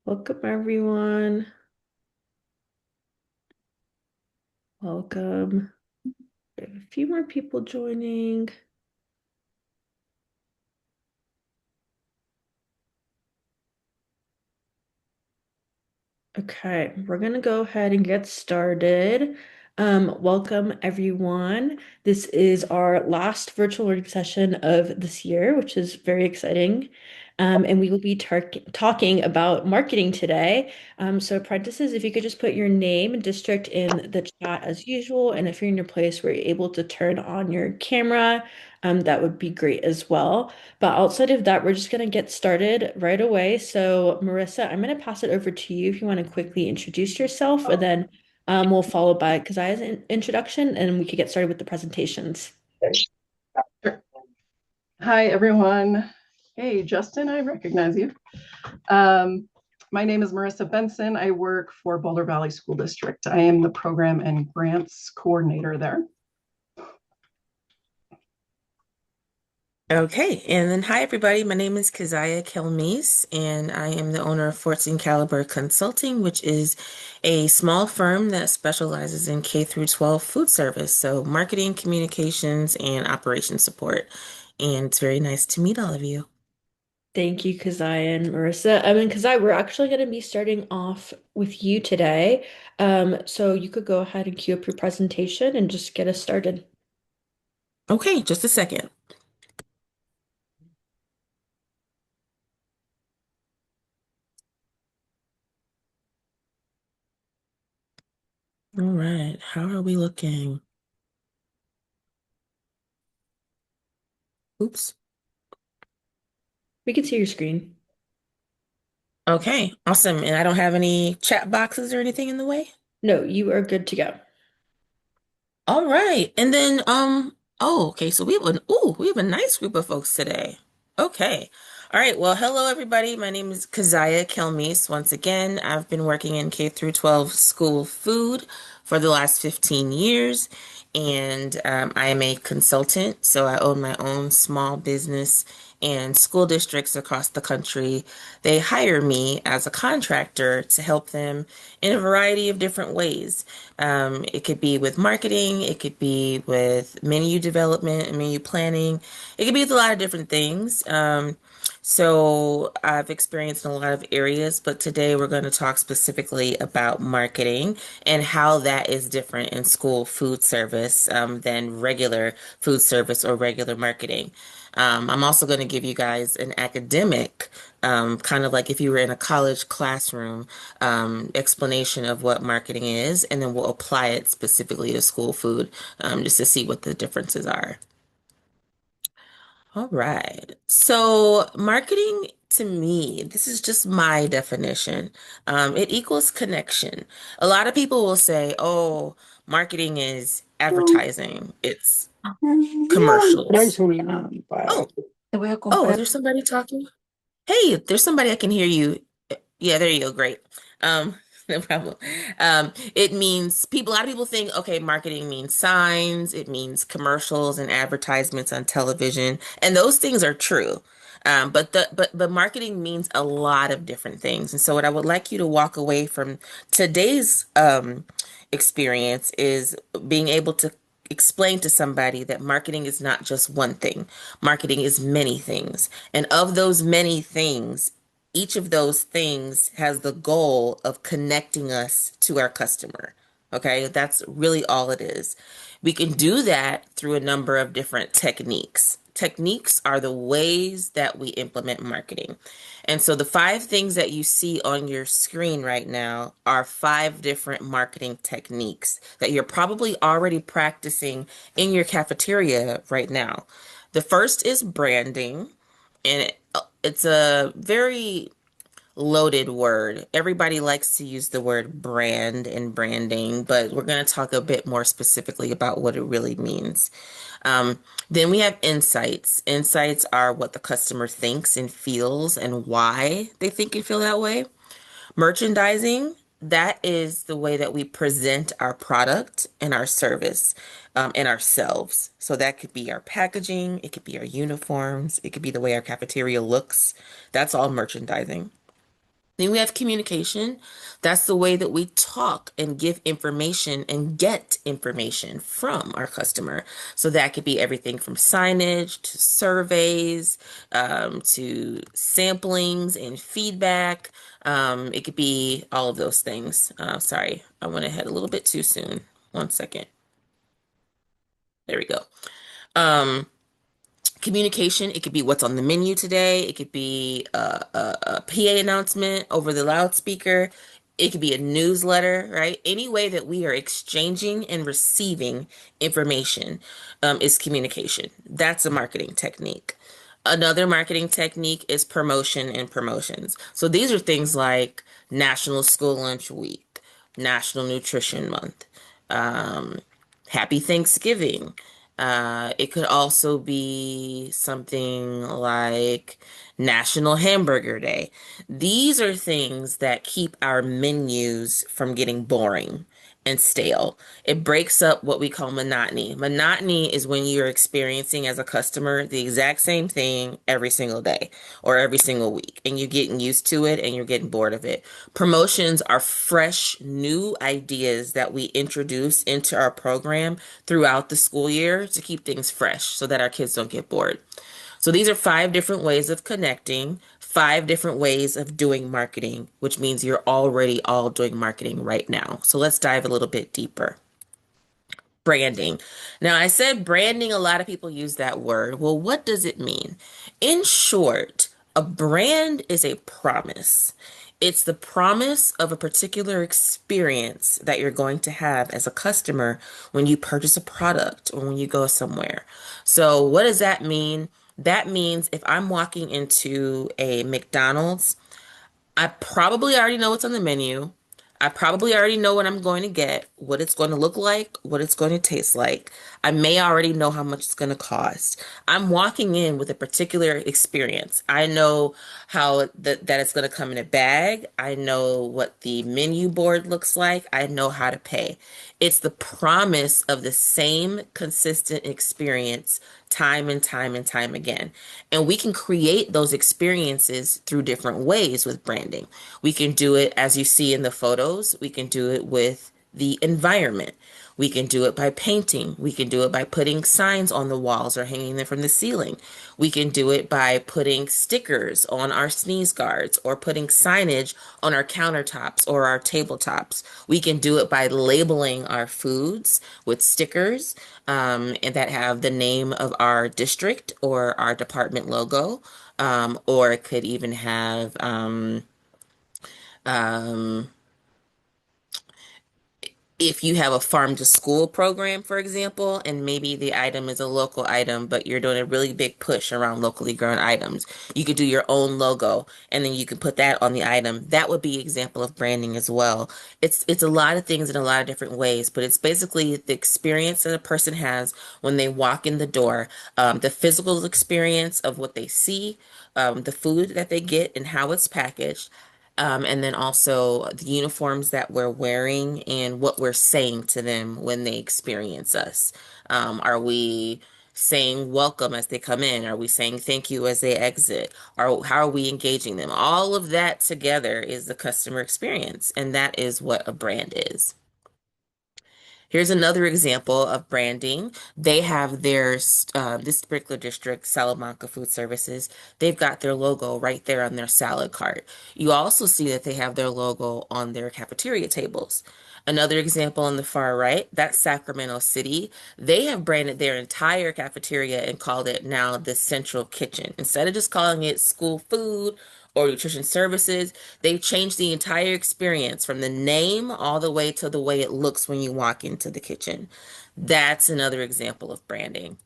Welcome, everyone. Welcome. We have a few more people joining. Okay, we're gonna go ahead and get started. Welcome, everyone. This is our last virtual learning session of this year, which is very exciting. And we will be talking about marketing today. So apprentices, if you could just put your name and district in the chat as usual, and if you're in your place where you're able to turn on your camera, that would be great as well. But outside of that, we're just going to get started right away. So, Marissa, I'm going to pass it over to you if you want to quickly introduce yourself, and then we'll follow by Keziah's introduction, and we could get started with the presentations. Sure. Hi, everyone. Hey, Justin, I recognize you. Um, my name is Marissa Benson. I work for Boulder Valley School District. I am the program and grants coordinator there. Okay, and then hi everybody. My name is Keziah Kelmise, and I am the owner of 14 Caliber Consulting, which is a small firm that specializes in K through 12 food service, so marketing, communications, and operation support. And it's very nice to meet all of you. Thank you, Keziah and Marissa. Keziah, we're actually going to be starting off with you today. So you could go ahead and cue up your presentation and just get us started. Okay, just a second. All right, how are we looking? Oops. We can see your screen. Okay, awesome. And I don't have any chat boxes or anything in the way? No, you are good to go. All right. And then oh, okay, so we have a nice group of folks today. Okay. All right. Well, hello everybody. My name is Keziah Kelmise. Once again, I've been working in K through 12 school food for the last 15 years, and I am a consultant, so I own my own small business, and school districts across the country, they hire me as a contractor to help them in a variety of different ways. It could be with marketing, it could be with menu development and menu planning. It could be with a lot of different things. So I've experienced in a lot of areas, but today we're going to talk specifically about marketing and how that is different in school food service than regular food service or regular marketing. I'm also going to give you guys an academic, kind of like if you were in a college classroom, explanation of what marketing is, and then we'll apply it specifically to school food, just to see what the differences are. All right. So, marketing to me, this is just my definition. It equals connection. A lot of people will say, oh, marketing is advertising, it's Trae commercials. su lámpara. Oh, Te voy a oh, is comprar. there somebody talking? Hey, there's somebody I can hear you. Yeah, there you go. Great. No problem. It means a lot of people think, okay, marketing means signs, it means commercials and advertisements on television, and those things are true. But marketing means a lot of different things. And so what I would like you to walk away from today's experience is being able to explain to somebody that marketing is not just one thing. Marketing is many things. And of those many things, each of those things has the goal of connecting us to our customer. Okay, that's really all it is. We can do that through a number of different techniques. Techniques are the ways that we implement marketing. And so the five things that you see on your screen right now are five different marketing techniques that you're probably already practicing in your cafeteria right now. The first is branding, and it's a very loaded word. Everybody likes to use the word brand and branding, but we're going to talk a bit more specifically about what it really means. Then we have insights. Insights are what the customer thinks and feels and why they think and feel that way. Merchandising, that is the way that we present our product and our service, and ourselves. So that could be our packaging, it could be our uniforms, it could be the way our cafeteria looks. That's all merchandising. Then we have communication. That's the way that we talk and give information and get information from our customer. So that could be everything from signage to surveys, to samplings and feedback. It could be all of those things. Sorry, I went ahead a little bit too soon. One second. There we go. Um, Communication, it could be what's on the menu today. It could be a PA announcement over the loudspeaker. It could be a newsletter, right? Any way that we are exchanging and receiving information is communication. That's a marketing technique. Another marketing technique is promotion and promotions. So these are things like National School Lunch Week, National Nutrition Month, um, Happy Thanksgiving. It could also be something like National Hamburger Day. These are things that keep our menus from getting boring and stale. It breaks up what we call monotony. Monotony is when you're experiencing as a customer the exact same thing every single day or every single week, and you're getting used to it and you're getting bored of it. Promotions are fresh, new ideas that we introduce into our program throughout the school year to keep things fresh so that our kids don't get bored. So these are 5 different ways of connecting, 5 different ways of doing marketing, which means you're already all doing marketing right now. So let's dive a little bit deeper. Branding. Now, I said branding, a lot of people use that word. Well, what does it mean? In short, a brand is a promise. It's the promise of a particular experience that you're going to have as a customer when you purchase a product or when you go somewhere. So, what does that mean? That means if I'm walking into a McDonald's, I probably already know what's on the menu. I probably already know what I'm going to get, what it's going to look like, what it's going to taste like. I may already know how much it's going to cost. I'm walking in with a particular experience. I know how that it's going to come in a bag. I know what the menu board looks like. I know how to pay. It's the promise of the same consistent experience time and time and time again. And we can create those experiences through different ways with branding. We can do it as you see in the photos. We can do it with the environment. We can do it by painting. We can do it by putting signs on the walls or hanging them from the ceiling. We can do it by putting stickers on our sneeze guards or putting signage on our countertops or our tabletops. We can do it by labeling our foods with stickers and that have the name of our district or our department logo. Or it could even have um, if you have a farm to school program, for example, and maybe the item is a local item, but you're doing a really big push around locally grown items, you could do your own logo and then you can put that on the item. That would be an example of branding as well. It's a lot of things in a lot of different ways, but it's basically the experience that a person has when they walk in the door, the physical experience of what they see, the food that they get and how it's packaged, and then also the uniforms that we're wearing and what we're saying to them when they experience us. Are we saying welcome as they come in? Are we saying thank you as they exit? Or how are we engaging them? All of that together is the customer experience, and that is what a brand is. Here's another example of branding. They have this particular district, Salamanca Food Services, they've got their logo right there on their salad cart. You also see that they have their logo on their cafeteria tables. Another example on the far right, that's Sacramento City. They have branded their entire cafeteria and called it now the Central Kitchen. Instead of just calling it school food or nutrition services, they've changed the entire experience from the name all the way to the way it looks when you walk into the kitchen. That's another example of branding.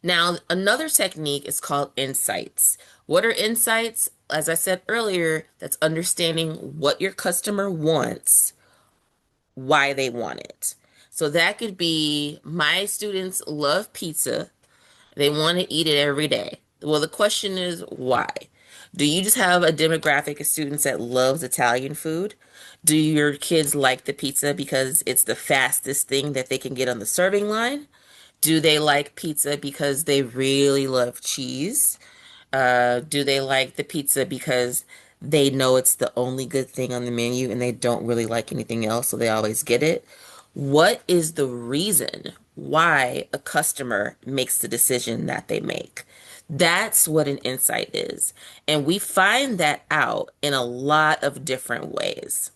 Now, another technique is called insights. What are insights? As I said earlier, that's understanding what your customer wants, why they want it. So that could be my students love pizza. They want to eat it every day. Well, the question is why? Do you just have a demographic of students that loves Italian food? Do your kids like the pizza because it's the fastest thing that they can get on the serving line? Do they like pizza because they really love cheese? Do they like the pizza because they know it's the only good thing on the menu and they don't really like anything else, so they always get it. What is the reason why a customer makes the decision that they make? That's what an insight is. And we find that out in a lot of different ways.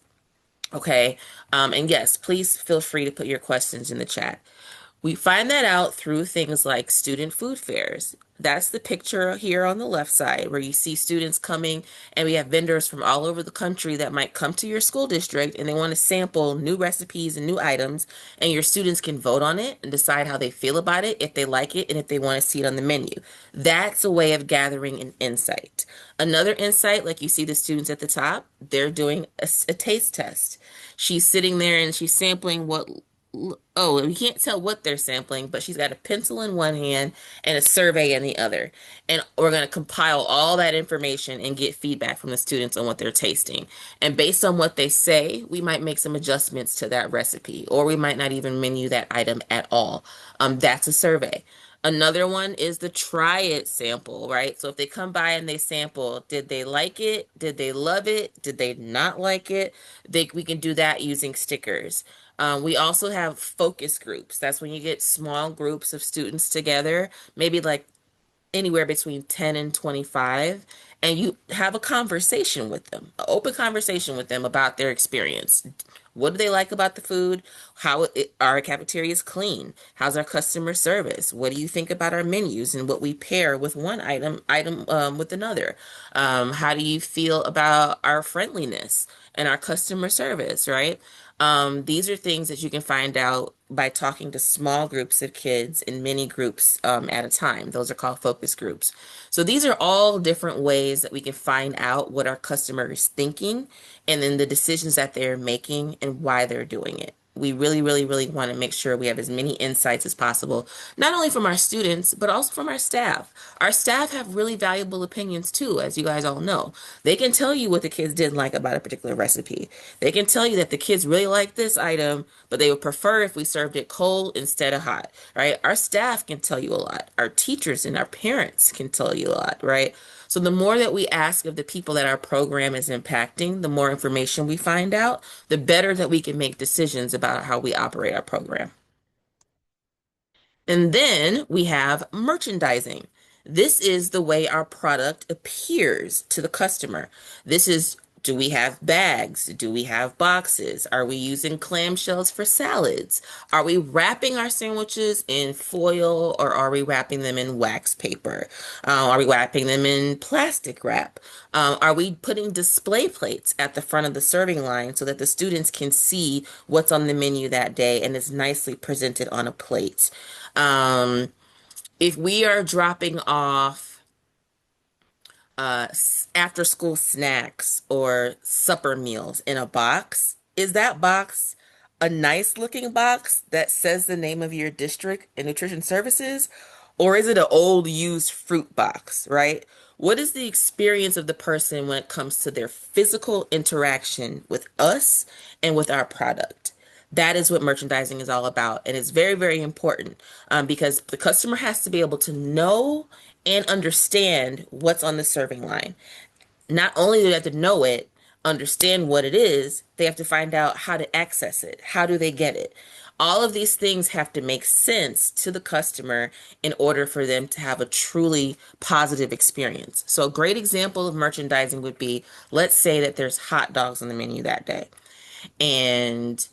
Okay. And yes, please feel free to put your questions in the chat. We find that out through things like student food fairs. That's the picture here on the left side where you see students coming, and we have vendors from all over the country that might come to your school district and they want to sample new recipes and new items, and your students can vote on it and decide how they feel about it, if they like it, and if they want to see it on the menu. That's a way of gathering an insight. Another insight, like you see the students at the top, they're doing a taste test. She's sitting there and she's sampling oh, you can't tell what they're sampling, but she's got a pencil in one hand and a survey in the other. And we're going to compile all that information and get feedback from the students on what they're tasting. And based on what they say, we might make some adjustments to that recipe, or we might not even menu that item at all. That's a survey. Another one is the try it sample, right? So if they come by and they sample, did they like it? Did they love it? Did they not like it? We can do that using stickers. We also have focus groups. That's when you get small groups of students together, maybe like anywhere between 10 and 25, and you have a conversation with them, an open conversation with them about their experience. What do they like about the food? Our cafeteria is clean? How's our customer service? What do you think about our menus and what we pair with one item with another? How do you feel about our friendliness and our customer service, right? These are things that you can find out by talking to small groups of kids in many groups at a time. Those are called focus groups. So these are all different ways that we can find out what our customer is thinking and then the decisions that they're making and why they're doing it. We really, really, really want to make sure we have as many insights as possible, not only from our students, but also from our staff. Our staff have really valuable opinions too, as you guys all know. They can tell you what the kids didn't like about a particular recipe. They can tell you that the kids really like this item, but they would prefer if we served it cold instead of hot, right? Our staff can tell you a lot. Our teachers and our parents can tell you a lot, right? So the more that we ask of the people that our program is impacting, the more information we find out, the better that we can make decisions about how we operate our program. And then we have merchandising. This is the way our product appears to the customer. This is, do we have bags? Do we have boxes? Are we using clamshells for salads? Are we wrapping our sandwiches in foil, or are we wrapping them in wax paper? Are we wrapping them in plastic wrap? Are we putting display plates at the front of the serving line so that the students can see what's on the menu that day and is nicely presented on a plate? If we are dropping off after school snacks or supper meals in a box, is that box a nice looking box that says the name of your district and nutrition services? Or is it an old used fruit box, right? What is the experience of the person when it comes to their physical interaction with us and with our product? That is what merchandising is all about. And it's very, very important because the customer has to be able to know and understand what's on the serving line. Not only do they have to know it, understand what it is, they have to find out how to access it. How do they get it? All of these things have to make sense to the customer in order for them to have a truly positive experience. So a great example of merchandising would be, let's say that there's hot dogs on the menu that day, and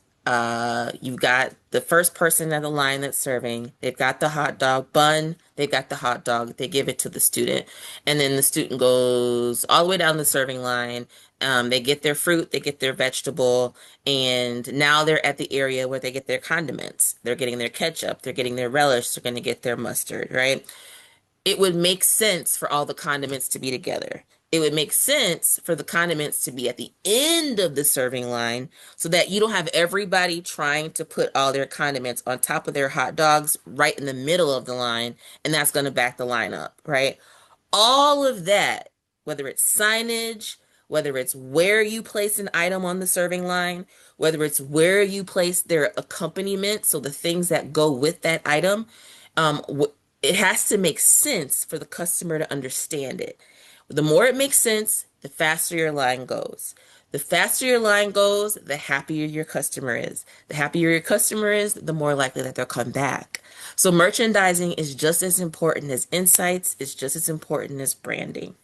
you've got the first person at the line that's serving. They've got the hot dog bun. They've got the hot dog. They give it to the student, and then the student goes all the way down the serving line. They get their fruit, they get their vegetable, and now they're at the area where they get their condiments. They're getting their ketchup, they're getting their relish, they're going to get their mustard, right? It would make sense for all the condiments to be together. It would make sense for the condiments to be at the end of the serving line so that you don't have everybody trying to put all their condiments on top of their hot dogs right in the middle of the line, and that's going to back the line up, right? All of that, whether it's signage, whether it's where you place an item on the serving line, whether it's where you place their accompaniment, so the things that go with that item, um, it has to make sense for the customer to understand it. The more it makes sense, the faster your line goes. The faster your line goes, the happier your customer is. The happier your customer is, the more likely that they'll come back. So merchandising is just as important as insights, it's just as important as branding.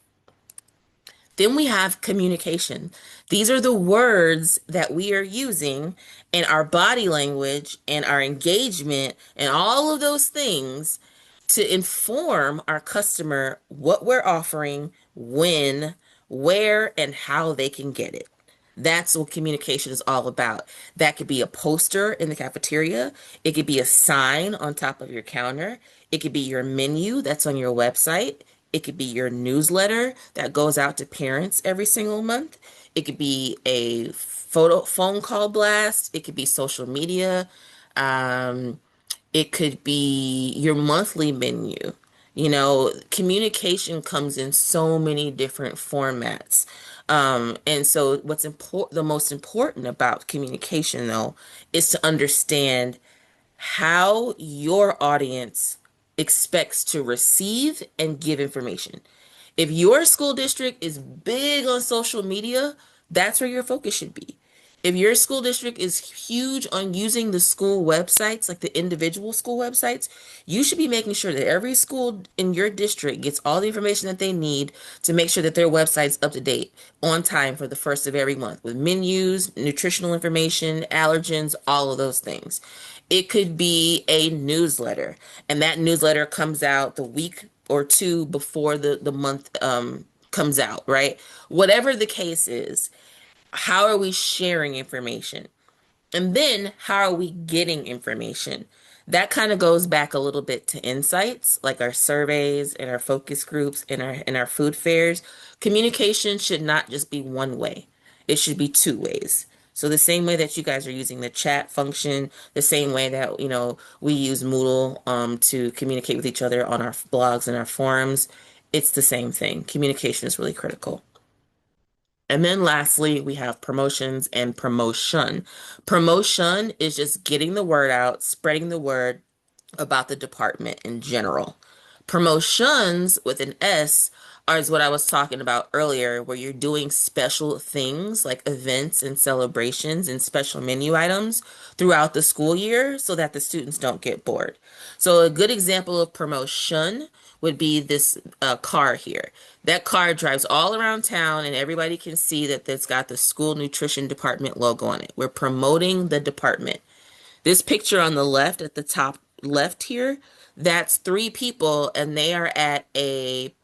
Then we have communication. These are the words that we are using in our body language and our engagement and all of those things to inform our customer what we're offering, when, where, and how they can get it. That's what communication is all about. That could be a poster in the cafeteria. It could be a sign on top of your counter. It could be your menu that's on your website. It could be your newsletter that goes out to parents every single month. It could be a phone call blast. It could be social media. Um, it could be your monthly menu. You know, communication comes in so many different formats. And so the most important about communication though is to understand how your audience expects to receive and give information. If your school district is big on social media, that's where your focus should be. If your school district is huge on using the school websites, like the individual school websites, you should be making sure that every school in your district gets all the information that they need to make sure that their website's up to date on time for the first of every month with menus, nutritional information, allergens, all of those things. It could be a newsletter, and that newsletter comes out the week or two before the month comes out, right? Whatever the case is, how are we sharing information? And then how are we getting information? That kind of goes back a little bit to insights, like our surveys and our focus groups and our food fairs. Communication should not just be one way. It should be two ways. So the same way that you guys are using the chat function, the same way that, we use Moodle to communicate with each other on our blogs and our forums, it's the same thing. Communication is really critical. And then lastly, we have promotions and promotion. Promotion is just getting the word out, spreading the word about the department in general. Promotions with an S is what I was talking about earlier, where you're doing special things like events and celebrations and special menu items throughout the school year so that the students don't get bored. So a good example of promotion would be this car here. That car drives all around town and everybody can see that it's got the school nutrition department logo on it. We're promoting the department. This picture on the left at the top left here, that's three people and they are at a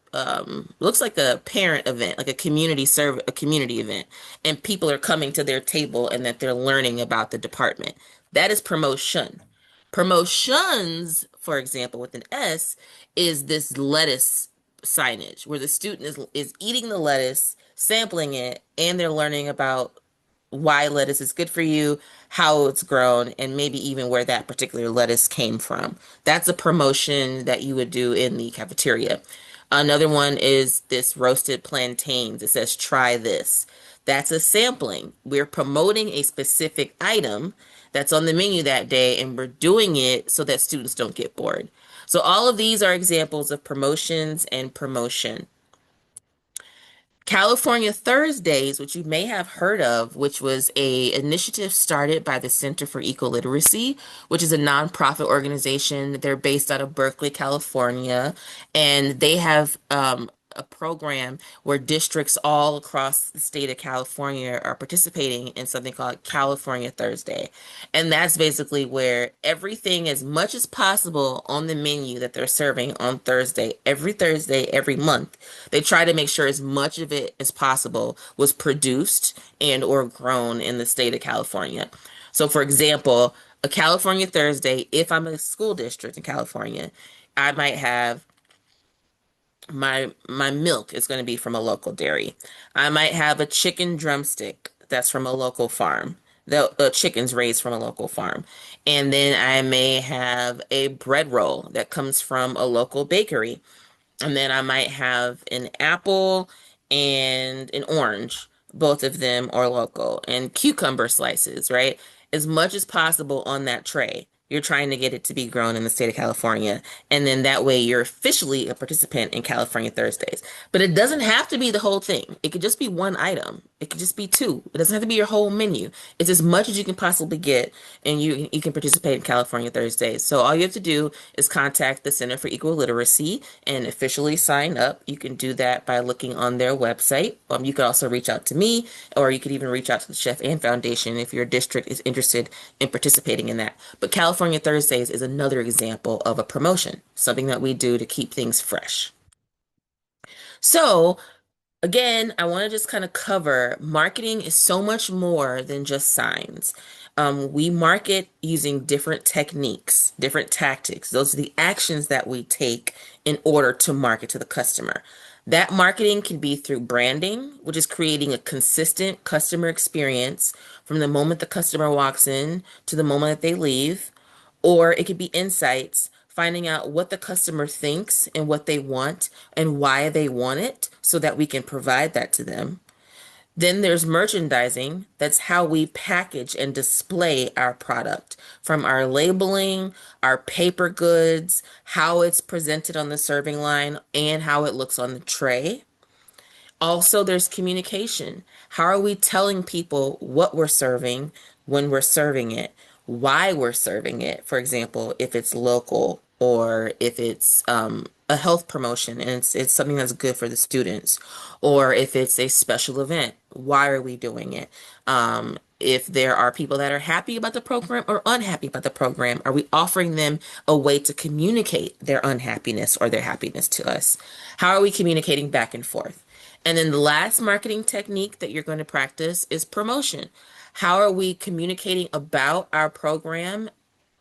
looks like a parent event, like a a community event, and people are coming to their table and that they're learning about the department. That is promotion. Promotions, for example, with an S, is this lettuce signage where the student is eating the lettuce, sampling it, and they're learning about why lettuce is good for you, how it's grown, and maybe even where that particular lettuce came from. That's a promotion that you would do in the cafeteria. Another one is this roasted plantains. It says, try this. That's a sampling. We're promoting a specific item that's on the menu that day, and we're doing it so that students don't get bored. So all of these are examples of promotions and promotion. California Thursdays, which you may have heard of, which was a initiative started by the Center for Ecoliteracy, which is a nonprofit organization. They're based out of Berkeley, California, and they have a program where districts all across the state of California are participating in something called California Thursday. And that's basically where everything as much as possible on the menu that they're serving on Thursday, every month, they try to make sure as much of it as possible was produced and or grown in the state of California. So for example, a California Thursday, if I'm a school district in California, I might have my milk is going to be from a local dairy. I might have a chicken drumstick that's from a local farm. The chicken's raised from a local farm. And then I may have a bread roll that comes from a local bakery. And then I might have an apple and an orange. Both of them are local. And cucumber slices, right? As much as possible on that tray. you're trying to get it to be grown in the state of California. And then that way you're officially a participant in California Thursdays. But it doesn't have to be the whole thing. It could just be one item. It could just be two. It doesn't have to be your whole menu. It's as much as you can possibly get, and you can participate in California Thursdays. So all you have to do is contact the Center for Equal Literacy and officially sign up. You can do that by looking on their website. You could also reach out to me, or you could even reach out to the Chef and Foundation if your district is interested in participating in that. But California Thursdays is another example of a promotion, something that we do to keep things fresh. So again, I want to just kind of cover marketing is so much more than just signs. We market using different techniques, different tactics. Those are the actions that we take in order to market to the customer. That marketing can be through branding, which is creating a consistent customer experience from the moment the customer walks in to the moment that they leave. Or it could be insights, finding out what the customer thinks and what they want and why they want it so that we can provide that to them. Then there's merchandising. That's how we package and display our product, from our labeling, our paper goods, how it's presented on the serving line, and how it looks on the tray. Also, there's communication. How are we telling people what we're serving, when we're serving it, why we're serving it? For example, if it's local or if it's a health promotion and it's something that's good for the students, or if it's a special event, why are we doing it? If there are people that are happy about the program or unhappy about the program, are we offering them a way to communicate their unhappiness or their happiness to us? How are we communicating back and forth? And then the last marketing technique that you're going to practice is promotion. How are we communicating about our program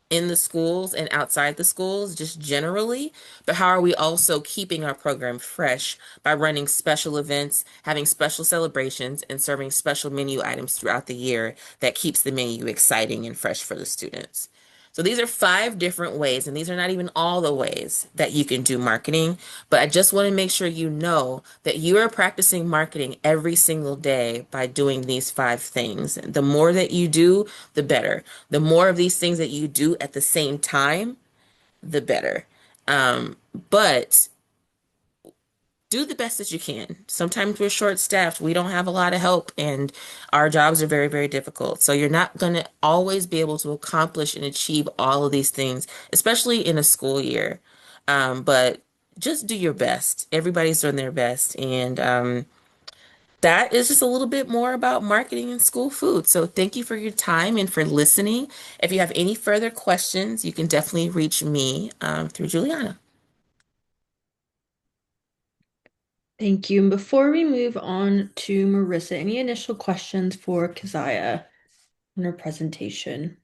in the schools and outside the schools, just generally? But how are we also keeping our program fresh by running special events, having special celebrations, and serving special menu items throughout the year that keeps the menu exciting and fresh for the students? So these are 5 different ways, and these are not even all the ways that you can do marketing, but I just want to make sure you know that you are practicing marketing every single day by doing these 5 things. The more that you do, the better. The more of these things that you do at the same time, the better. But do the best that you can. Sometimes we're short-staffed. We don't have a lot of help, and our jobs are very, very difficult. So you're not going to always be able to accomplish and achieve all of these things, especially in a school year. But just do your best. Everybody's doing their best. And that is just a little bit more about marketing and school food. So thank you for your time and for listening. If you have any further questions, you can definitely reach me through Juliana. Thank you. And before we move on to Marissa, any initial questions for Keziah in her presentation?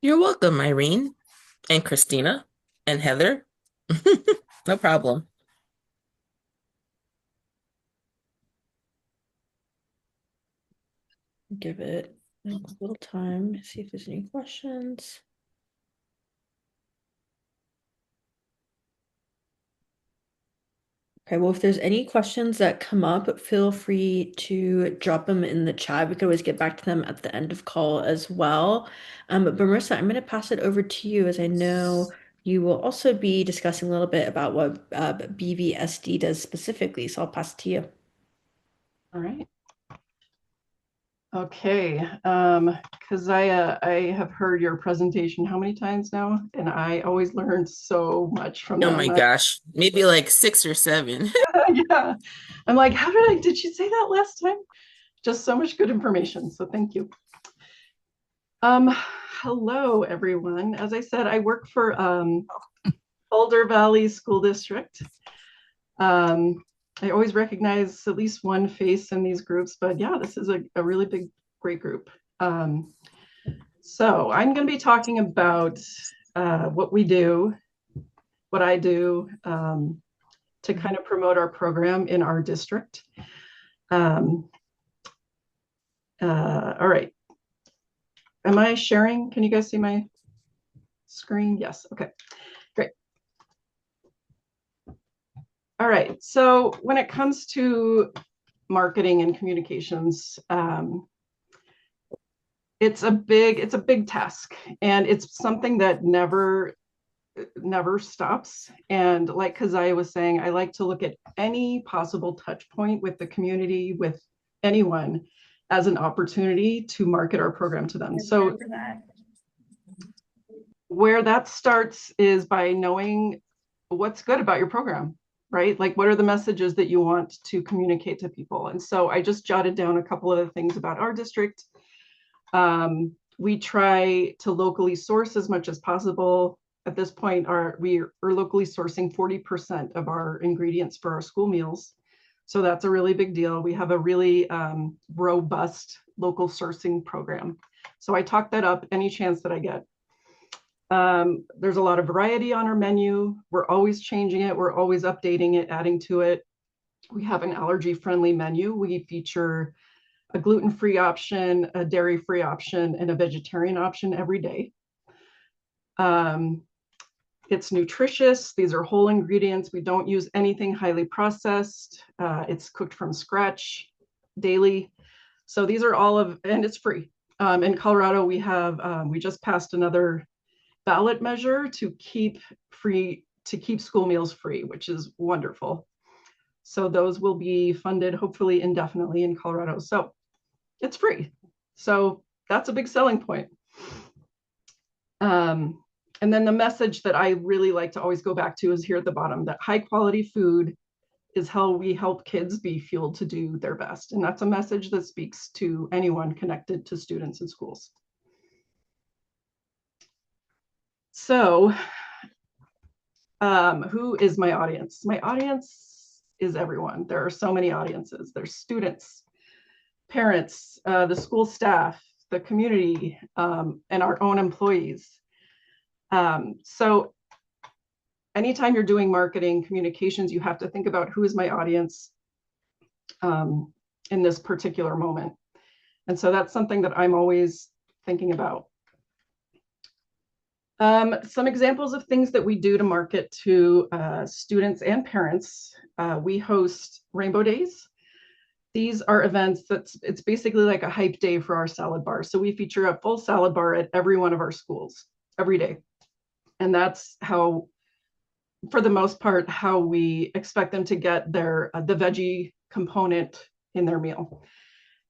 You're welcome, Irene and Christina and Heather. No problem. Give it a little time, see if there's any questions. Okay, well, if there's any questions that come up, feel free to drop them in the chat. We can always get back to them at the end of call as well. But Marissa, I'm going to pass it over to you, as I know you will also be discussing a little bit about what BVSD does specifically. So I'll pass it to you. All right. Okay, Keziah, I have heard your presentation how many times now? And I always learn so much from Oh them. my gosh, maybe like 6 or 7. Yeah, I'm like, did she say that last time? Just so much good information, so thank you. Hello, everyone. As I said, I work for Boulder Valley School District. I always recognize at least one face in these groups, but yeah, this is a really big, great group. So I'm going to be talking about what we do, what I do to kind of promote our program in our district. All right. Am I sharing? Can you guys see my screen? Yes. Okay, great. All right. So when it comes to marketing and communications, it's a big task, and it's something that never stops. And like Keziah was saying, I like to look at any possible touch point with the community, with anyone, as an opportunity to market our program to them. So where that starts is by knowing what's good about your program, right? Like, what are the messages that you want to communicate to people? And so I just jotted down a couple of the things about our district. We try to locally source as much as possible. At this point, we're locally sourcing 40% of our ingredients for our school meals. So that's a really big deal. We have a really robust local sourcing program. So I talk that up any chance that I get. There's a lot of variety on our menu. We're always changing it. We're always updating it, adding to it. We have an allergy-friendly menu. We feature a gluten-free option, a dairy-free option, and a vegetarian option every day. It's nutritious. These are whole ingredients. We don't use anything highly processed. It's cooked from scratch daily. So these are and it's free. In Colorado, we just passed another ballot measure to keep school meals free, which is wonderful. So those will be funded hopefully indefinitely in Colorado. So it's free. So that's a big selling point. And then the message that I really like to always go back to is here at the bottom, that high quality food is how we help kids be fueled to do their best. And that's a message that speaks to anyone connected to students in schools. So who is my audience? My audience is everyone. There are so many audiences. There's students, parents, the school staff, the community, and our own employees. So anytime you're doing marketing communications, you have to think about who is my audience in this particular moment. And so that's something that I'm always thinking about. Some examples of things that we do to market to students and parents. We host Rainbow Days. These are events it's basically like a hype day for our salad bar. So we feature a full salad bar at every one of our schools every day. And that's how, for the most part, how we expect them to get the veggie component in their meal.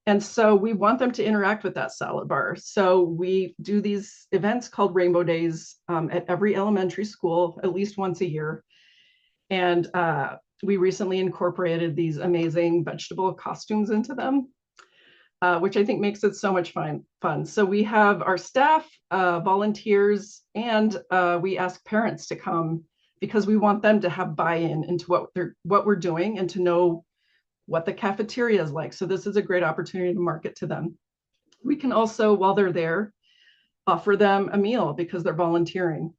And so we want them to interact with that salad bar. So we do these events called Rainbow Days at every elementary school, at least once a year. And we recently incorporated these amazing vegetable costumes into them, which I think makes it so much fun. So we have our staff, volunteers, and we ask parents to come because we want them to have buy-in into what we're doing and to know what the cafeteria is like. So this is a great opportunity to market to them. We can also, while they're there, offer them a meal because they're volunteering.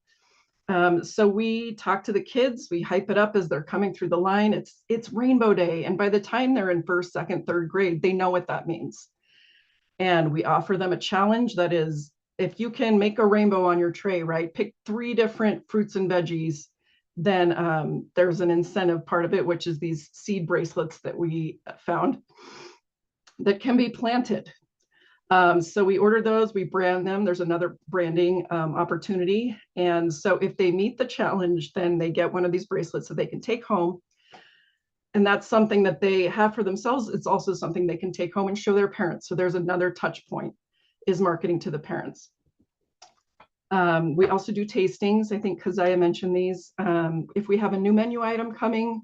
So we talk to the kids, we hype it up as they're coming through the line. It's Rainbow Day. And by the time they're in first, second, third grade, they know what that means. And we offer them a challenge that is, if you can make a rainbow on your tray, right? Pick 3 different fruits and veggies, then there's an incentive part of it, which is these seed bracelets that we found that can be planted. So we order those, we brand them. There's another branding opportunity. And so if they meet the challenge, then they get one of these bracelets that they can take home. And that's something that they have for themselves. It's also something they can take home and show their parents. So there's another touch point, is marketing to the parents. We also do tastings. I think Keziah mentioned these. If we have a new menu item coming,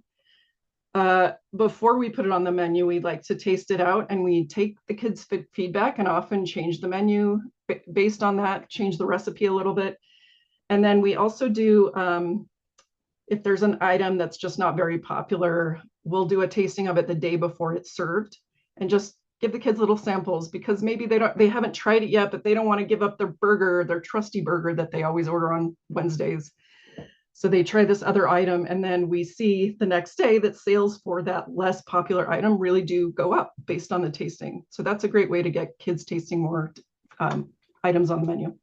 before we put it on the menu, we'd like to taste it out, and we take the kids' feedback and often change the menu based on that, change the recipe a little bit. And then we also do, if there's an item that's just not very popular, we'll do a tasting of it the day before it's served and just give the kids little samples, because maybe they haven't tried it yet, but they don't want to give up their burger, their trusty burger that they always order on Wednesdays. So they try this other item, and then we see the next day that sales for that less popular item really do go up based on the tasting. So that's a great way to get kids tasting more items on the menu.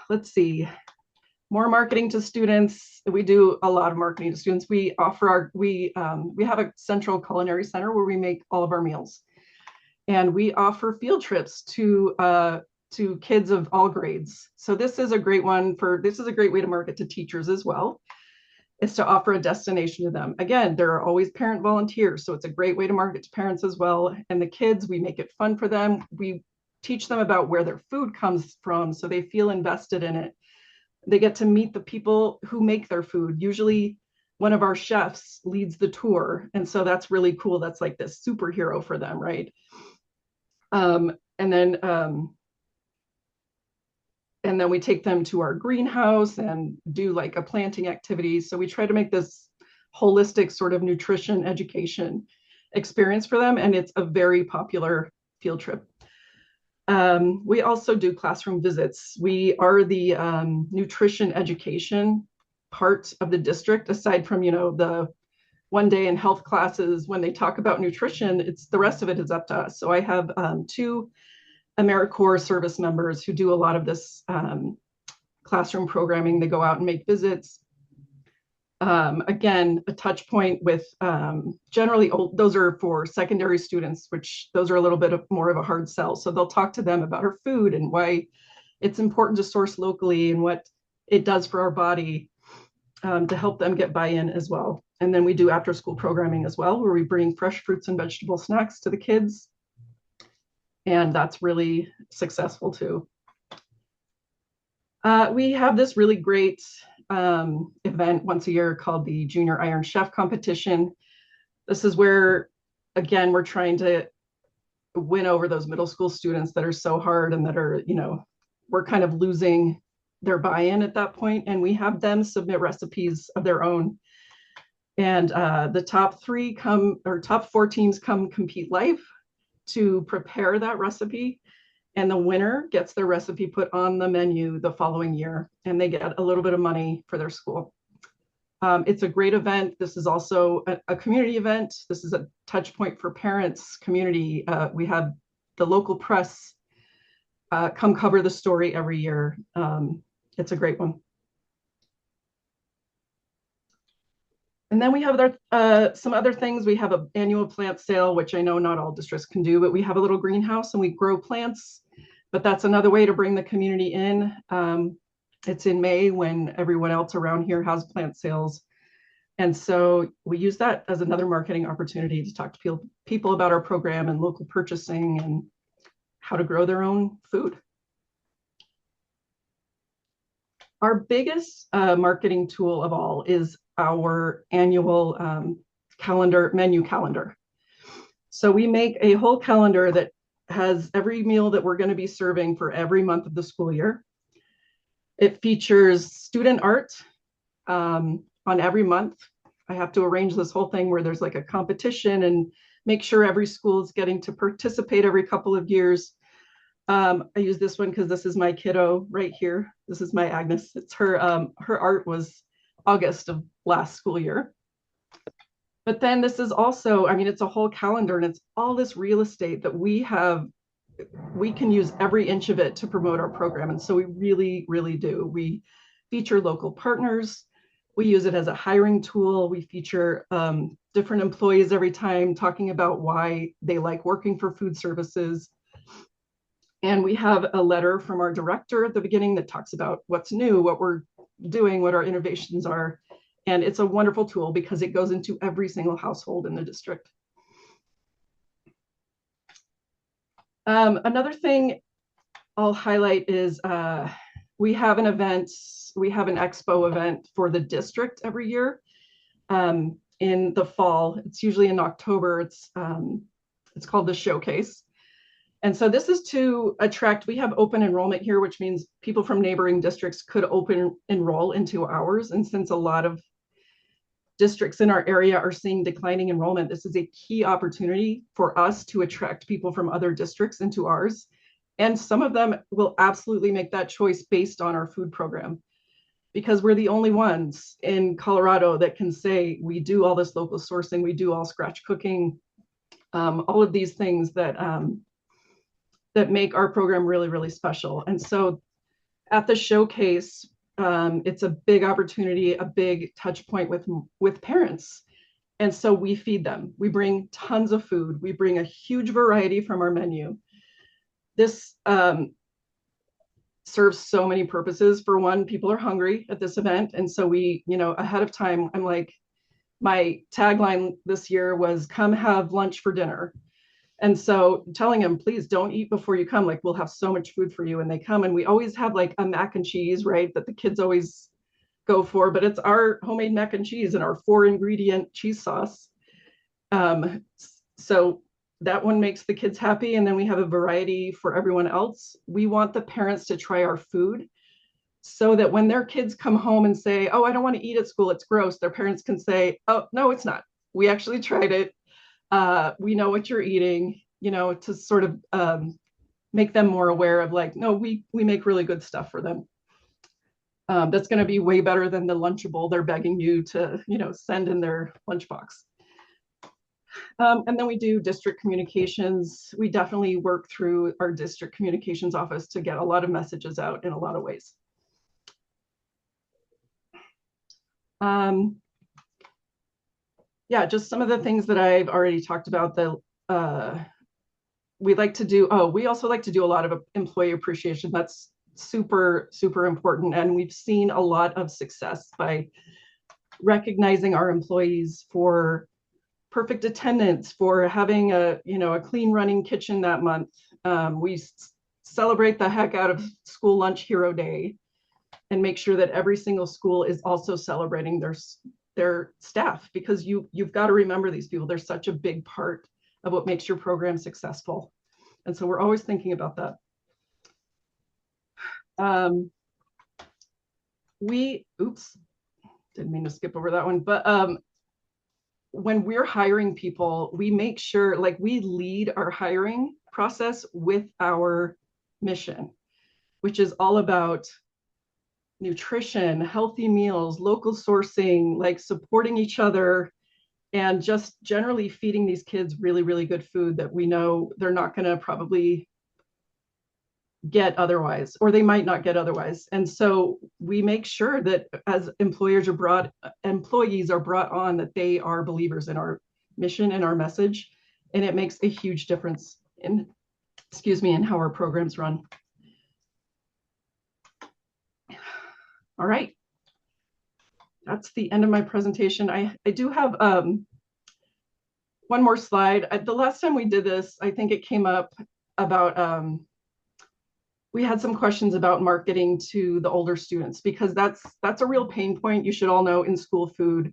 Let's see, more marketing to students. We do a lot of marketing to students. We have a central culinary center where we make all of our meals. And we offer field trips to kids of all grades. So this is a great this is a great way to market to teachers as well, is to offer a destination to them. Again, there are always parent volunteers, so it's a great way to market to parents as well. And the kids, we make it fun for them. We teach them about where their food comes from, so they feel invested in it. They get to meet the people who make their food. Usually one of our chefs leads the tour, and so that's really cool. That's like this superhero for them, right? And then we take them to our greenhouse and do like a planting activity. So we try to make this holistic sort of nutrition education experience for them, and it's a very popular field trip. We also do classroom visits. We are the nutrition education part of the district, aside from, the one day in health classes when they talk about nutrition. It's the rest of it is up to us. So I have two AmeriCorps service members who do a lot of this classroom programming. They go out and make visits. Again, a touch point with generally those are for secondary students, which those are a little bit more of a hard sell. So they'll talk to them about our food and why it's important to source locally and what it does for our body, to help them get buy-in as well. And then we do after school programming as well, where we bring fresh fruits and vegetable snacks to the kids. And that's really successful too. We have this really great event once a year called the Junior Iron Chef Competition. This is where, again, we're trying to win over those middle school students that are so hard and that are, we're kind of losing their buy-in at that point. And we have them submit recipes of their own. And the top four teams come compete live to prepare that recipe. And the winner gets their recipe put on the menu the following year, and they get a little bit of money for their school. It's a great event. This is also a community event. This is a touch point for parents, community. We have the local press come cover the story every year. It's a great one. And then we have some other things. We have an annual plant sale, which I know not all districts can do, but we have a little greenhouse and we grow plants. But that's another way to bring the community in. It's in May when everyone else around here has plant sales. And so we use that as another marketing opportunity to talk to people about our program and local purchasing and how to grow their own food. Our biggest marketing tool of all is our annual menu calendar. So we make a whole calendar that has every meal that we're going to be serving for every month of the school year. It features student art on every month. I have to arrange this whole thing where there's like a competition and make sure every school is getting to participate every couple of years. I use this one because this is my kiddo right here. This is my Agnes. It's her art was August of last school year. But then this is also, it's a whole calendar, and it's all this real estate that we can use every inch of it to promote our program. And so we really, really do. We feature local partners. We use it as a hiring tool. We feature different employees every time talking about why they like working for food services. And we have a letter from our director at the beginning that talks about what's new, what we're doing, what our innovations are. And it's a wonderful tool because it goes into every single household in the district. Another thing I'll highlight is we have an expo event for the district every year in the fall. It's usually in October. It's called the Showcase. And so this is to attract, we have open enrollment here, which means people from neighboring districts could open enroll into ours. And since a lot of districts in our area are seeing declining enrollment, this is a key opportunity for us to attract people from other districts into ours. And some of them will absolutely make that choice based on our food program, because we're the only ones in Colorado that can say we do all this local sourcing, we do all scratch cooking, all of these things that make our program really, really special. And so at the Showcase, it's a big opportunity, a big touch point with parents. And so we feed them. We bring tons of food. We bring a huge variety from our menu. This serves so many purposes. For one, people are hungry at this event. And so we, ahead of time, I'm like, my tagline this year was come have lunch for dinner. And so telling them, please don't eat before you come. Like, we'll have so much food for you. And they come, and we always have like a mac and cheese, right? That the kids always go for, but it's our homemade mac and cheese and our 4-ingredient cheese sauce. So that one makes the kids happy. And then we have a variety for everyone else. We want the parents to try our food so that when their kids come home and say, oh, I don't want to eat at school, it's gross, their parents can say, oh, no, it's not. We actually tried it. We know what you're eating, to sort of make them more aware of like, no, we make really good stuff for them. That's going to be way better than the Lunchable they're begging you to, send in their lunchbox. And then we do district communications. We definitely work through our district communications office to get a lot of messages out in a lot of ways. Yeah, just some of the things that I've already talked about. We also like to do a lot of employee appreciation. That's super, super important. And we've seen a lot of success by recognizing our employees for perfect attendance, for having a clean running kitchen that month. We celebrate the heck out of School Lunch Hero Day and make sure that every single school is also celebrating their staff, because you've got to remember these people. They're such a big part of what makes your program successful. And so we're always thinking about that. Didn't mean to skip over that one, but when we're hiring people, we make sure, like, we lead our hiring process with our mission, which is all about nutrition, healthy meals, local sourcing, like supporting each other, and just generally feeding these kids really, really good food that we know they're not going to probably get otherwise, or they might not get otherwise. And so we make sure that as employees are brought on, that they are believers in our mission and our message, and it makes a huge difference in how our programs run. All right, that's the end of my presentation. I do have one more slide. The last time we did this, I think it came up about we had some questions about marketing to the older students, because that's a real pain point. You should all know in school food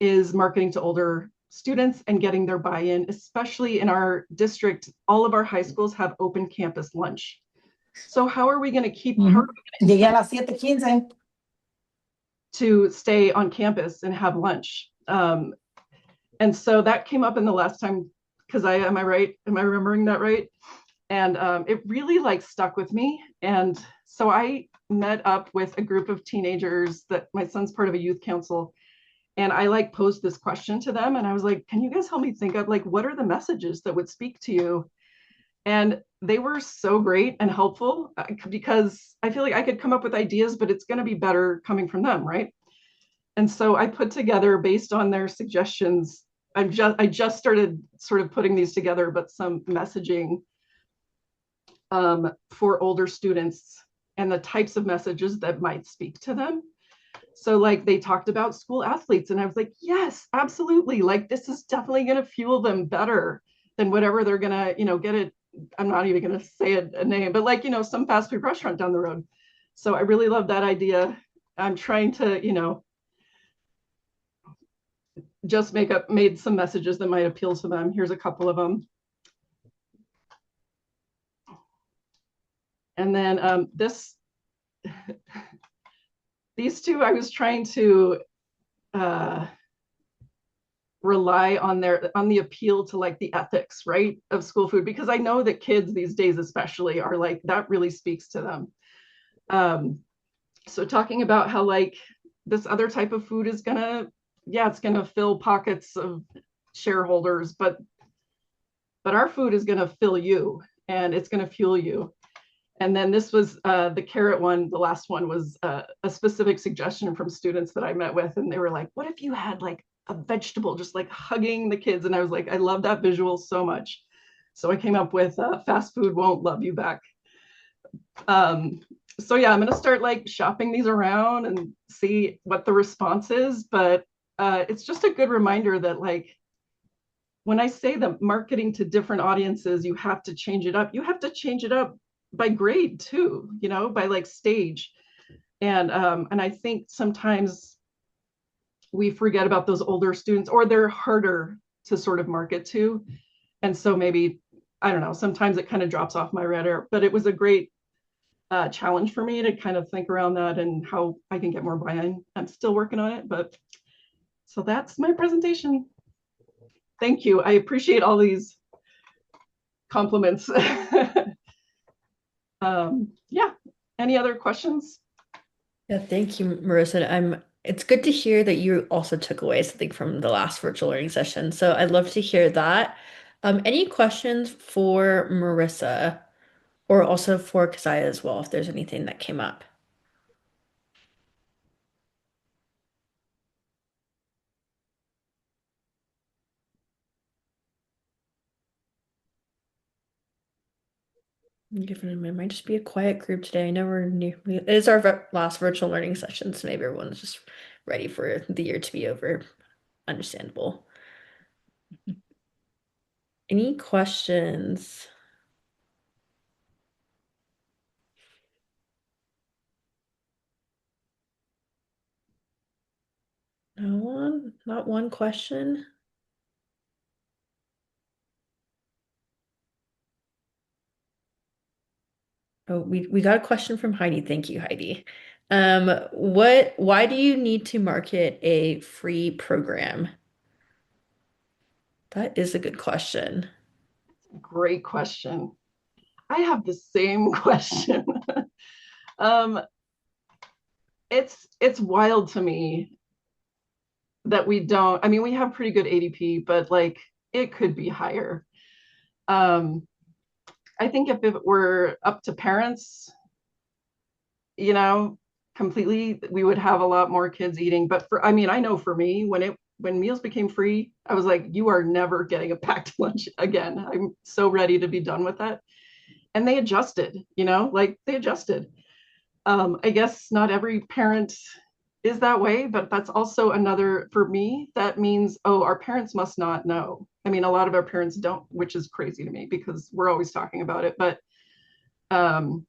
is marketing to older students and getting their buy-in, especially in our district. All of our high schools have open campus lunch. So how are we going to keep Llegué a las 7:15. to stay on campus and have lunch? And so that came up in the last time, because am I right? Am I remembering that right? And it really like stuck with me. And so I met up with a group of teenagers that my son's part of a youth council. And I like posed this question to them. And I was like, can you guys help me think of like, what are the messages that would speak to you? And they were so great and helpful, because I feel like I could come up with ideas, but it's going to be better coming from them, right? And so I put together, based on their suggestions, I just started sort of putting these together, but some messaging for older students and the types of messages that might speak to them. So like they talked about school athletes, and I was like, yes, absolutely. Like this is definitely going to fuel them better than whatever they're going to, get it. I'm not even going to say a name, but like, some fast food restaurant down the road. So I really love that idea. I'm trying to, just made some messages that might appeal to them. Here's a couple of them. And then these two, I was trying to rely on the appeal to like the ethics, right, of school food, because I know that kids these days especially are like, that really speaks to them. So talking about how like this other type of food is it's gonna fill pockets of shareholders, but our food is gonna fill you, and it's gonna fuel you. And then this was the carrot one. The last one was a specific suggestion from students that I met with, and they were like, what if you had like a vegetable just like hugging the kids. And I was like, I love that visual so much. So I came up with fast food won't love you back. Um, so yeah, I'm gonna start like shopping these around and see what the response is. But it's just a good reminder that like when I say that marketing to different audiences, you have to change it up. You have to change it up by grade too, you know, by like stage. And I think sometimes we forget about those older students, or they're harder to sort of market to. And so maybe, I don't know, sometimes it kind of drops off my radar, but it was a great challenge for me to kind of think around that and how I can get more buy-in. I'm still working on it, but so that's my presentation. Thank you. I appreciate all these compliments. Yeah. Any other questions? Yeah, thank you, Marissa. It's good to hear that you also took away something from the last virtual learning session. So I'd love to hear that. Any questions for Marissa or also for Keziah as well, if there's anything that came up? Given it might just be a quiet group today. I know we're new. It is our last virtual learning session, so maybe everyone's just ready for the year to be over. Understandable. Any questions? No one? Not one question? Oh, we got a question from Heidi. Thank you, Heidi. Why do you need to market a free program? That is a good question. Great question. I have the same question. um, it's wild to me that we don't. I mean, we have pretty good ADP, but like it could be higher. Um, I think if it were up to parents, you know, completely, we would have a lot more kids eating. But for, I mean, I know for me, when meals became free, I was like, you are never getting a packed lunch again. I'm so ready to be done with that. And they adjusted, you know, like they adjusted. I guess not every parent is that way, but that's also another, for me, that means, oh, our parents must not know. I mean, a lot of our parents don't, which is crazy to me because we're always talking about it. But um,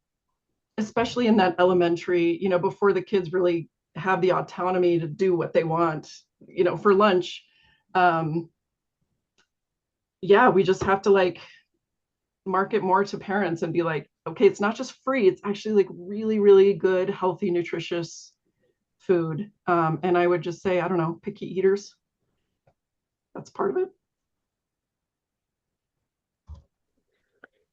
especially in that elementary, you know, before the kids really have the autonomy to do what they want, you know, for lunch. Um, yeah, we just have to like market more to parents and be like, okay, it's not just free, it's actually like really, really good, healthy, nutritious food. And I would just say, I don't know, picky eaters, that's part of it.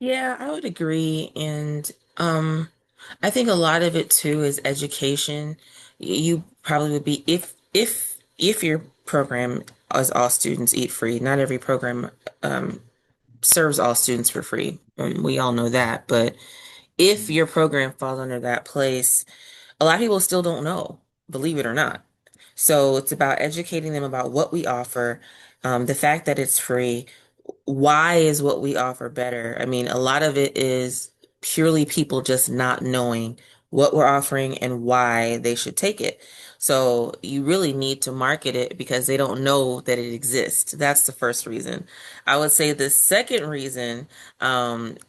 Yeah, I would agree. And I think a lot of it too is education. You probably would be if your program is all students eat free. Not every program serves all students for free. And we all know that. But if your program falls under that place, a lot of people still don't know, believe it or not. So it's about educating them about what we offer, the fact that it's free. Why is what we offer better? I mean, a lot of it is purely people just not knowing what we're offering and why they should take it. So you really need to market it because they don't know that it exists. That's the first reason. I would say the second reason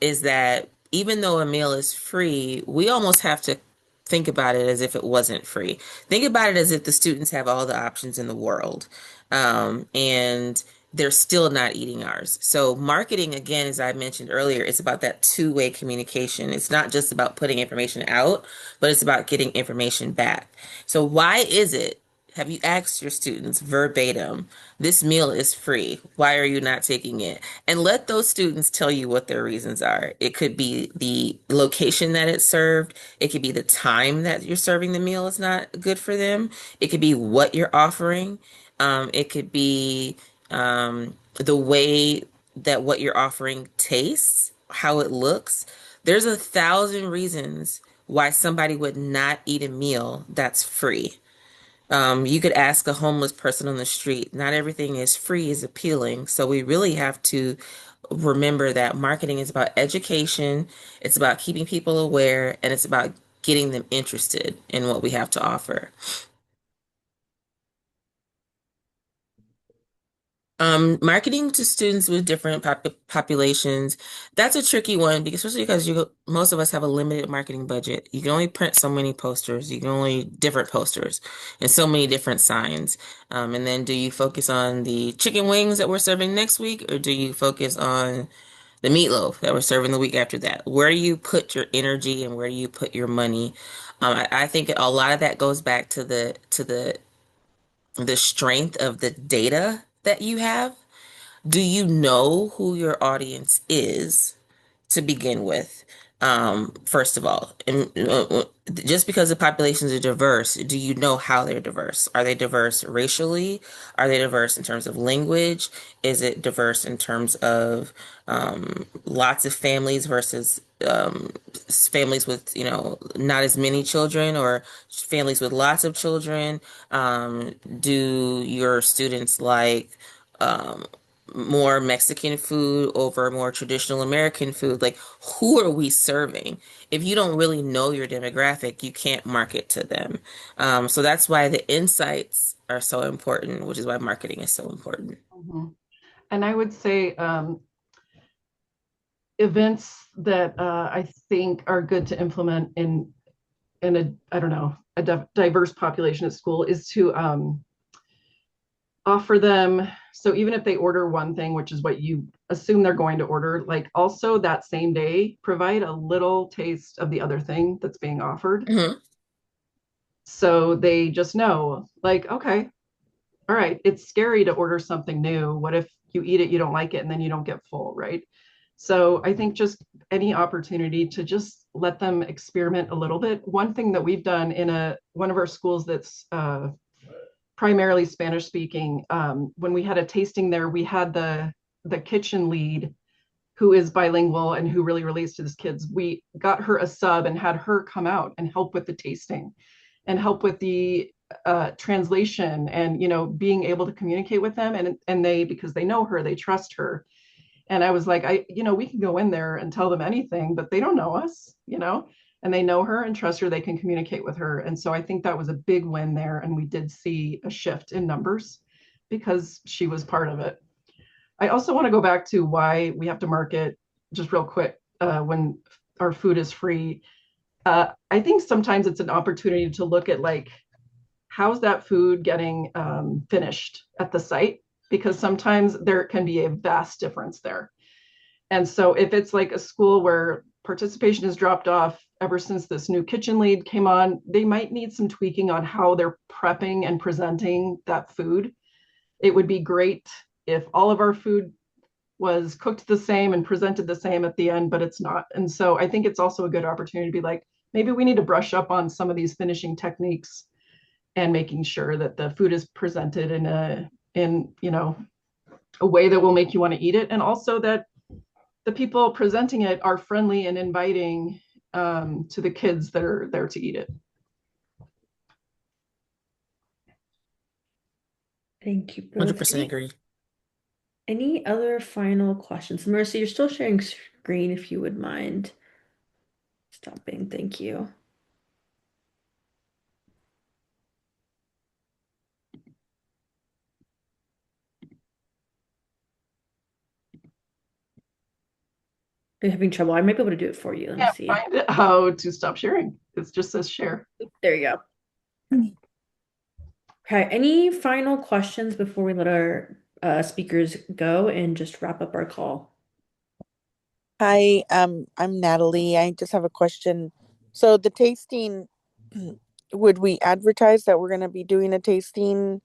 is that even though a meal is free, we almost have to think about it as if it wasn't free. Think about it as if the students have all the options in the world. And they're still not eating ours. So marketing, again, as I mentioned earlier, it's about that two-way communication. It's not just about putting information out, but it's about getting information back. So why is it, have you asked your students verbatim, this meal is free. Why are you not taking it? And let those students tell you what their reasons are. It could be the location that it's served. It could be the time that you're serving the meal is not good for them. It could be what you're offering. It could be the way that what you're offering tastes, how it looks. There's 1,000 reasons why somebody would not eat a meal that's free. You could ask a homeless person on the street. Not everything is free is appealing. So we really have to remember that marketing is about education, it's about keeping people aware, and it's about getting them interested in what we have to offer. Marketing to students with different populations, that's a tricky one because especially because most of us have a limited marketing budget. You can only print so many posters, you can only different posters and so many different signs. And then do you focus on the chicken wings that we're serving next week, or do you focus on the meatloaf that we're serving the week after that? Where do you put your energy and where do you put your money? I think a lot of that goes back to the strength of the data that you have. Do you know who your audience is to begin with? First of all, and just because the populations are diverse, do you know how they're diverse? Are they diverse racially? Are they diverse in terms of language? Is it diverse in terms of lots of families versus families with, not as many children, or families with lots of children? Do your students like um, more Mexican food over more traditional American food? Like, who are we serving? If you don't really know your demographic, you can't market to them. So that's why the insights are so important, which is why marketing is so important. Mhm. And I would say events that I think are good to implement in a, I don't know, a diverse population at school is to offer them. So even if they order one thing, which is what you assume they're going to order, like also that same day, provide a little taste of the other thing that's being offered. Hmm. So they just know, like, okay, all right, it's scary to order something new. What if you eat it, you don't like it, and then you don't get full, right? So I think just any opportunity to just let them experiment a little bit. One thing that we've done in a one of our schools that's primarily Spanish speaking, when we had a tasting there, we had the kitchen lead who is bilingual and who really relates to these kids. We got her a sub and had her come out and help with the tasting and help with the translation, and being able to communicate with them, and they, because they know her, they trust her. And I was like, we can go in there and tell them anything, but they don't know us, and they know her and trust her, they can communicate with her. And so I think that was a big win there, and we did see a shift in numbers because she was part of it. I also want to go back to why we have to market just real quick when our food is free. I think sometimes it's an opportunity to look at, like, how's that food getting finished at the site, because sometimes there can be a vast difference there. And so if it's like a school where participation has dropped off ever since this new kitchen lead came on, they might need some tweaking on how they're prepping and presenting that food. It would be great if all of our food was cooked the same and presented the same at the end, but it's not. And so I think it's also a good opportunity to be like, maybe we need to brush up on some of these finishing techniques and making sure that the food is presented in a way that will make you want to eat it, and also that the people presenting it are friendly and inviting to the kids that are there to eat it. Thank you both. 100% agree. Any other final questions? Marissa, you're still sharing screen if you would mind stopping. Thank you. Are you having trouble? I might be able to do it for you. Let me Can't see. find it how to stop sharing. It just says share. There you go. Okay, any final questions before we let our speakers go and just wrap up our call? Hi, I'm Natalie. I just have a question. So the tasting, would we advertise that we're going to be doing a tasting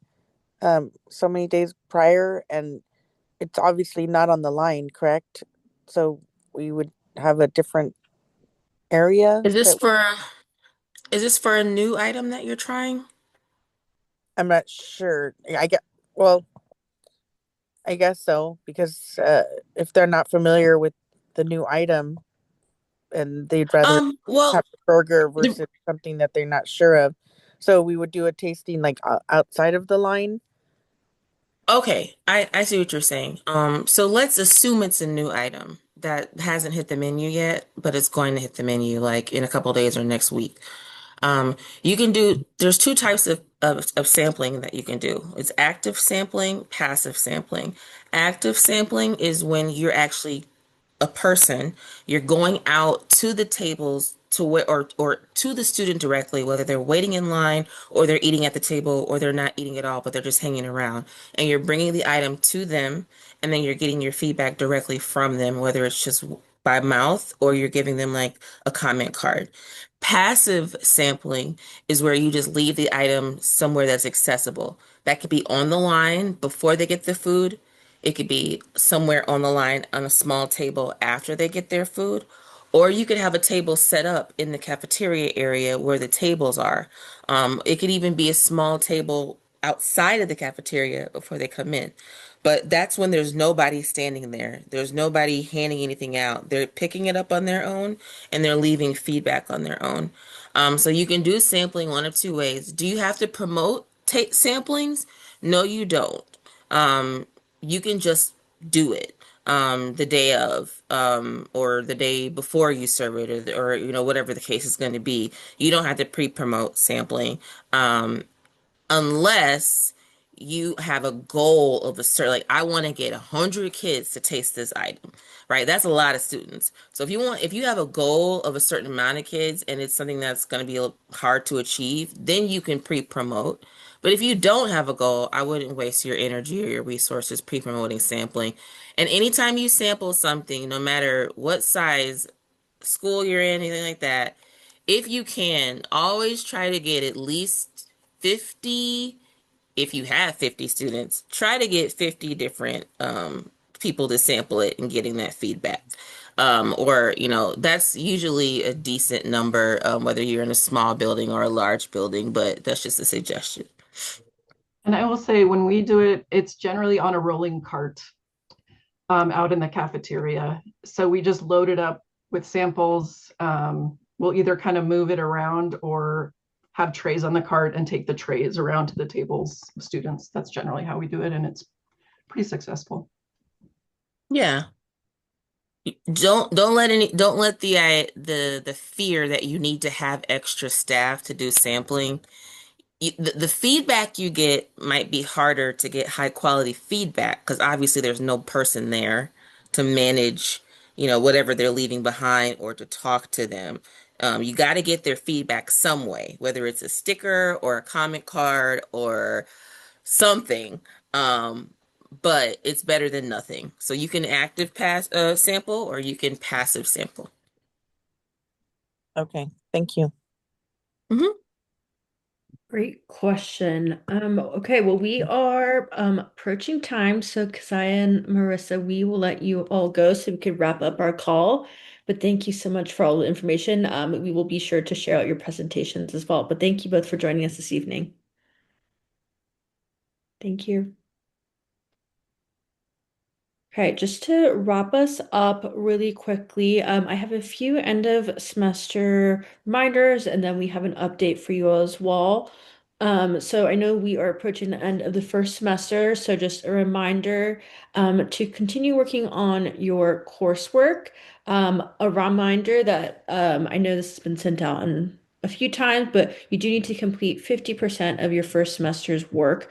so many days prior? And it's obviously not on the line, correct? So we would have a different area Is this that for is this for a new item that you're trying? I'm not sure. Well, I guess so, because if they're not familiar with the new item and they'd rather Well, have a burger the, versus something that they're not sure of. So we would do a tasting like outside of the line. Okay, I see what you're saying. So let's assume it's a new item that hasn't hit the menu yet, but it's going to hit the menu like in a couple days or next week. You can do, there's two types of sampling that you can do. It's active sampling, passive sampling. Active sampling is when you're actually a person, you're going out to the tables to where or to the student directly, whether they're waiting in line or they're eating at the table or they're not eating at all, but they're just hanging around. And you're bringing the item to them, and then you're getting your feedback directly from them, whether it's just by mouth or you're giving them like a comment card. Passive sampling is where you just leave the item somewhere that's accessible. That could be on the line before they get the food. It could be somewhere on the line on a small table after they get their food. Or you could have a table set up in the cafeteria area where the tables are. It could even be a small table outside of the cafeteria before they come in. But that's when there's nobody standing there. There's nobody handing anything out. They're picking it up on their own and they're leaving feedback on their own. So you can do sampling one of two ways. Do you have to promote samplings? No, you don't. Um, you can just do it the day of or the day before you serve it or whatever the case is going to be. You don't have to pre-promote sampling. Um, unless you have a goal of a certain, like I want to get 100 kids to taste this item, right? That's a lot of students. So if you have a goal of a certain amount of kids and it's something that's going to be hard to achieve, then you can pre-promote. But if you don't have a goal, I wouldn't waste your energy or your resources pre-promoting sampling. And anytime you sample something, no matter what size school you're in, anything like that, if you can, always try to get at least 50, if you have 50 students, try to get 50 different people to sample it and getting that feedback. Or, that's usually a decent number, whether you're in a small building or a large building, but that's just a suggestion. And I will say when we do it, it's generally on a rolling cart out in the cafeteria. So we just load it up with samples. We'll either kind of move it around or have trays on the cart and take the trays around to the tables of students. That's generally how we do it, and it's pretty successful. Yeah. Don't let the fear that you need to have extra staff to do sampling. The feedback you get might be harder to get high quality feedback because obviously there's no person there to manage, whatever they're leaving behind or to talk to them. You got to get their feedback some way, whether it's a sticker or a comment card or something. But it's better than nothing. So you can active pass sample or you can passive sample. Okay, thank you. Hmm. Great question. Okay, well, we are approaching time, so Kasaya and Marissa, we will let you all go so we could wrap up our call. But thank you so much for all the information. We will be sure to share out your presentations as well. But thank you both for joining us this evening. Thank you. Okay, just to wrap us up really quickly, I have a few end of semester reminders, and then we have an update for you all as well. So I know we are approaching the end of the first semester, so just a reminder to continue working on your coursework. A reminder that I know this has been sent out a few times, but you do need to complete 50% of your first semester's work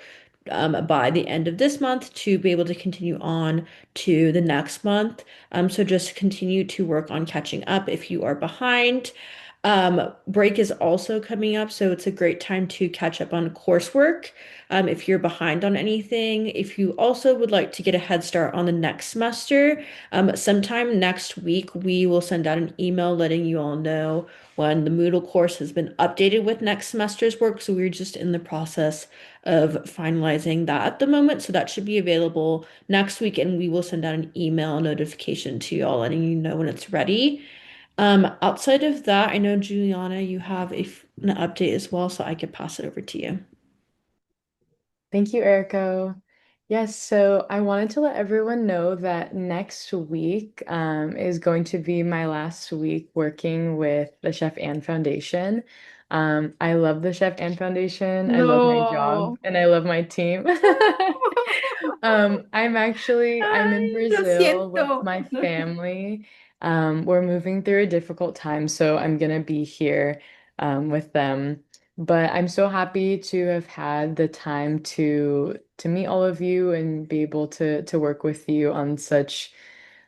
by the end of this month to be able to continue on to the next month. So just continue to work on catching up if you are behind. Break is also coming up, so it's a great time to catch up on coursework. If you're behind on anything, if you also would like to get a head start on the next semester, sometime next week we will send out an email letting you all know when the Moodle course has been updated with next semester's work. So we're just in the process of finalizing that at the moment. So that should be available next week, and we will send out an email notification to you all letting you know when it's ready. Outside of that, I know Juliana, you have an update as well, so I could pass it over to you. Thank you, Erico. Yes, so I wanted to let everyone know that next week is going to be my last week working with the Chef Anne Foundation. I love the Chef and Foundation. I love my job No. and I love my team. I'm in Ay, lo Brazil with siento. my family. We're moving through a difficult time, so I'm gonna be here with them. But I'm so happy to have had the time to meet all of you and be able to work with you on such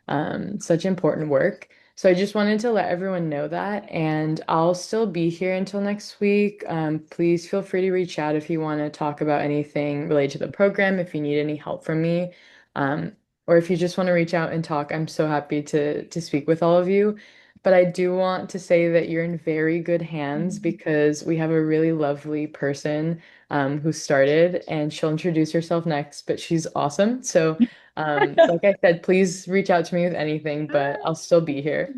important work. So I just wanted to let everyone know that, and I'll still be here until next week. Please feel free to reach out if you want to talk about anything related to the program, if you need any help from me, um, or if you just want to reach out and talk. I'm so happy to speak with all of you. But I do want to say that you're in very good hands because we have a really lovely person who started, and she'll introduce herself next, but she's awesome. So like I said, please reach out to me with anything, but I'll still be here.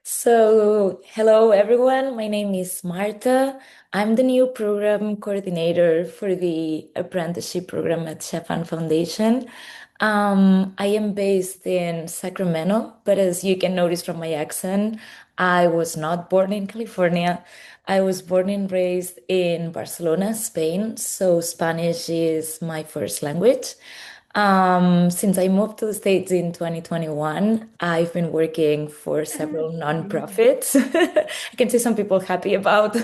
So, hello everyone. My name is Marta. I'm the new program coordinator for the apprenticeship program at Chefan Foundation. I am based in Sacramento, but as you can notice from my accent, I was not born in California. I was born and raised in Barcelona, Spain, so Spanish is my first language. Since I moved to the States in 2021, I've been working for several nonprofits. I can see some people happy about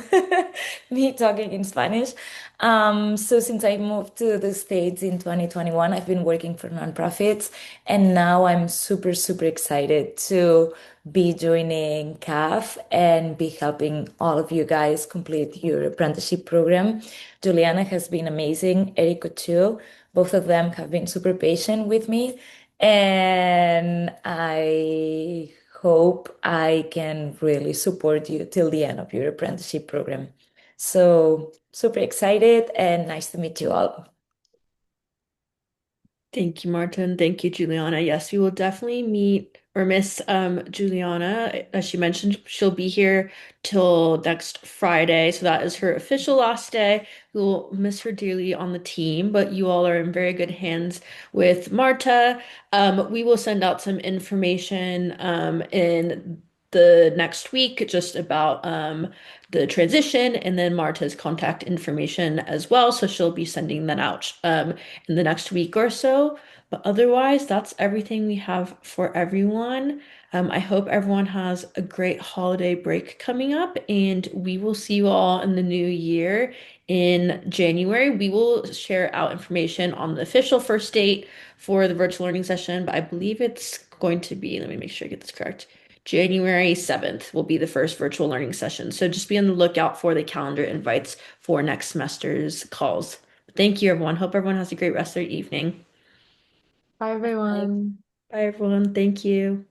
me talking in Spanish. So since I moved to the States in 2021, I've been working for nonprofits, and now I'm super, super excited to be joining CAF and be helping all of you guys complete your apprenticeship program. Juliana has been amazing, Erico too. Both of them have been super patient with me, and I hope I can really support you till the end of your apprenticeship program. So, super excited and nice to meet you all. Thank you, Martin. Thank you, Juliana. Yes, we will definitely meet or miss Juliana. As she mentioned, she'll be here till next Friday. So that is her official last day. We will miss her dearly on the team, but you all are in very good hands with Marta. We will send out some information in the next week just about the transition and then Marta's contact information as well. So she'll be sending that out in the next week or so. But otherwise, that's everything we have for everyone. I hope everyone has a great holiday break coming up, and we will see you all in the new year in January. We will share out information on the official first date for the virtual learning session, but I believe it's going to be, let me make sure I get this correct. January 7th will be the first virtual learning session. So just be on the lookout for the calendar invites for next semester's calls. Thank you, everyone. Hope everyone has a great rest of their evening. Bye, Bye. everyone. Bye, everyone. Thank you.